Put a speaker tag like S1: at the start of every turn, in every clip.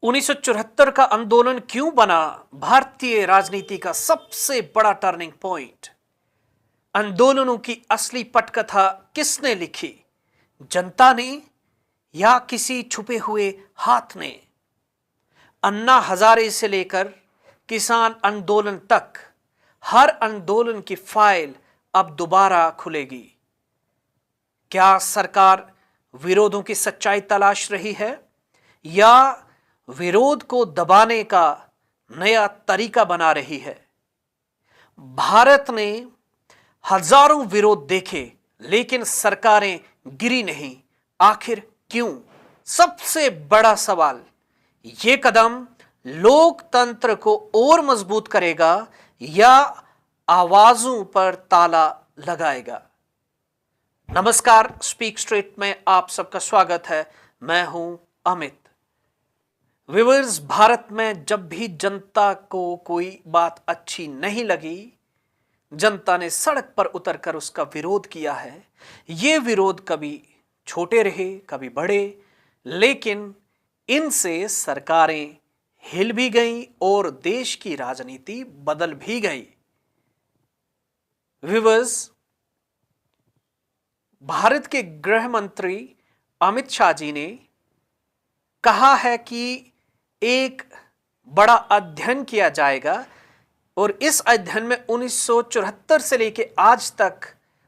S1: 1974 का आंदोलन क्यों बना भारतीय राजनीति का सबसे बड़ा टर्निंग पॉइंट? आंदोलनों की असली पटकथा किसने लिखी, जनता ने या किसी छुपे हुए हाथ ने? अन्ना हजारे से लेकर किसान आंदोलन तक हर आंदोलन की फाइल अब दोबारा खुलेगी। क्या सरकार विरोधों की सच्चाई तलाश रही है या विरोध को दबाने का नया तरीका बना रही है? भारत ने हजारों विरोध देखे लेकिन सरकारें गिरी नहीं। आखिर क्यों? सबसे बड़ा सवाल, यह कदम लोकतंत्र को और मजबूत करेगा या आवाजों पर ताला लगाएगा? नमस्कार, स्पीक स्ट्रेट में आप सबका स्वागत है। मैं हूं अमित। व्यूअर्स, भारत में जब भी जनता को कोई बात अच्छी नहीं लगी, जनता ने सड़क पर उतरकर उसका विरोध किया है। ये विरोध कभी छोटे रहे, कभी बड़े, लेकिन इनसे सरकारें हिल भी गईं और देश की राजनीति बदल भी गई। व्यूअर्स, भारत के गृह मंत्री अमित शाह जी ने कहा है कि एक बड़ा अध्ययन किया जाएगा और इस अध्ययन में 1974 से लेकर आज तक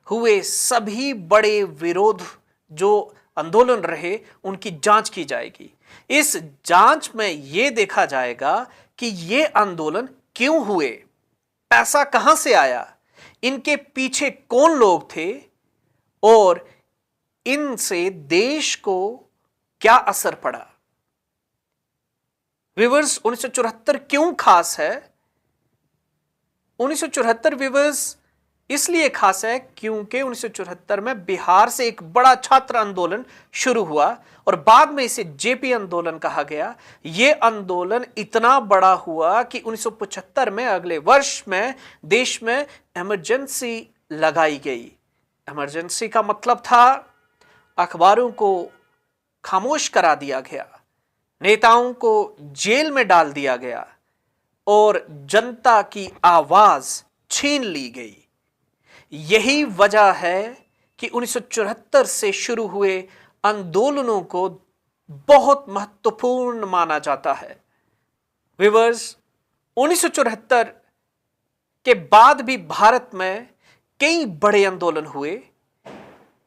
S1: हुए सभी बड़े विरोध जो आंदोलन रहे उनकी जांच की जाएगी। इस जांच में यह देखा जाएगा कि ये आंदोलन क्यों हुए, पैसा कहां से आया, इनके पीछे कौन लोग थे और इनसे देश को क्या असर पड़ा। व्यूअर्स, 1974 क्यों खास है? 1974 व्यूअर्स इसलिए खास है क्योंकि 1974 में बिहार से एक बड़ा छात्र आंदोलन शुरू हुआ और बाद में इसे जेपी आंदोलन कहा गया। यह आंदोलन इतना बड़ा हुआ कि 1975 में अगले वर्ष में देश में इमरजेंसी लगाई गई। इमरजेंसी का मतलब था अखबारों को खामोश करा दिया गया, नेताओं को जेल में डाल दिया गया और जनता की आवाज छीन ली गई। यही वजह है कि 1974 से शुरू हुए आंदोलनों को बहुत महत्वपूर्ण माना जाता है। व्यूअर्स, 1974 के बाद भी भारत में कई बड़े आंदोलन हुए।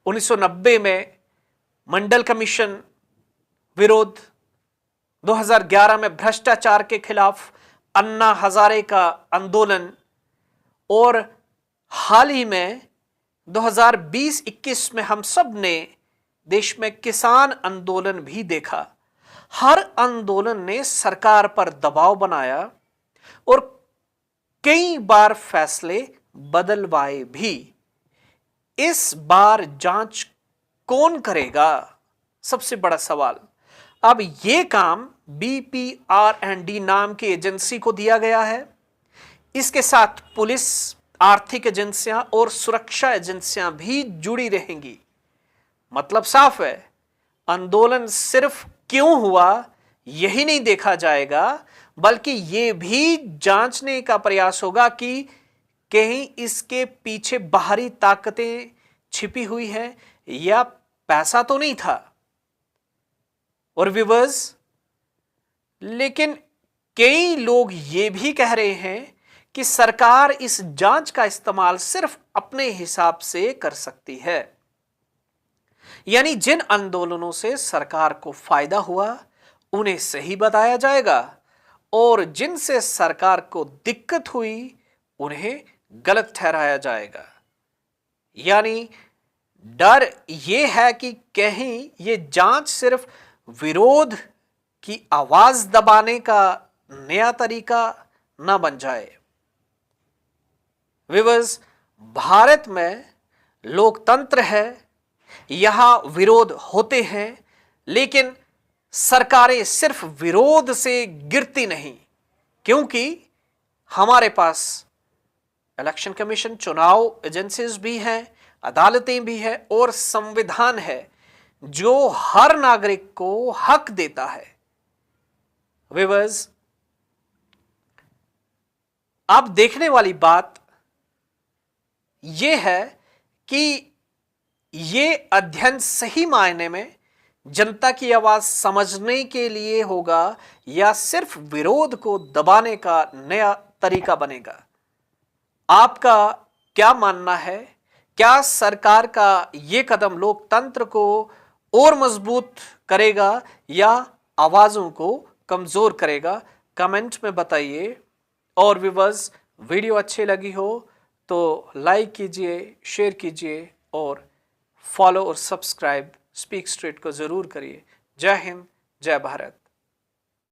S1: 1990 में मंडल कमीशन विरोध, 2011 में भ्रष्टाचार के खिलाफ अन्ना हजारे का आंदोलन और हाल ही में 2020-21 में हम सब ने देश में किसान आंदोलन भी देखा। हर आंदोलन ने सरकार पर दबाव बनाया और कई बार फैसले बदलवाए भी। इस बार जांच कौन करेगा? सबसे बड़ा सवाल। अब यह काम BPR&D नाम की एजेंसी को दिया गया है। इसके साथ पुलिस, आर्थिक एजेंसियां और सुरक्षा एजेंसियां भी जुड़ी रहेंगी। मतलब साफ है, आंदोलन सिर्फ क्यों हुआ यही नहीं देखा जाएगा, बल्कि यह भी जांचने का प्रयास होगा कि कहीं इसके पीछे बाहरी ताकतें छिपी हुई है या पैसा तो नहीं था। और व्यूअर्स, लेकिन कई लोग ये भी कह रहे हैं कि सरकार इस जांच का इस्तेमाल सिर्फ अपने हिसाब से कर सकती है। यानी जिन आंदोलनों से सरकार को फायदा हुआ उन्हें सही बताया जाएगा और जिनसे सरकार को दिक्कत हुई उन्हें गलत ठहराया जाएगा। यानी डर यह है कि कहीं यह जांच सिर्फ विरोध की आवाज दबाने का नया तरीका ना बन जाए। व्यूअर्स, भारत में लोकतंत्र है, यहां विरोध होते हैं, लेकिन सरकारें सिर्फ विरोध से गिरती नहीं, क्योंकि हमारे पास इलेक्शन कमीशन, चुनाव एजेंसीज भी हैं, अदालतें भी हैं और संविधान है जो हर नागरिक को हक देता है व्यूअर्स, अब देखने वाली बात यह है कि ये अध्ययन सही मायने में जनता की आवाज समझने के लिए होगा या सिर्फ विरोध को दबाने का नया तरीका बनेगा। आपका क्या मानना है? क्या सरकार का यह कदम लोकतंत्र को और मजबूत करेगा या आवाजों को कमजोर करेगा? कमेंट में बताइए। और व्यूअर्स, वीडियो अच्छी लगी हो तो लाइक कीजिए, शेयर कीजिए और फॉलो और सब्सक्राइब स्पीक स्ट्रीट को जरूर करिए। जय हिंद, जय भारत।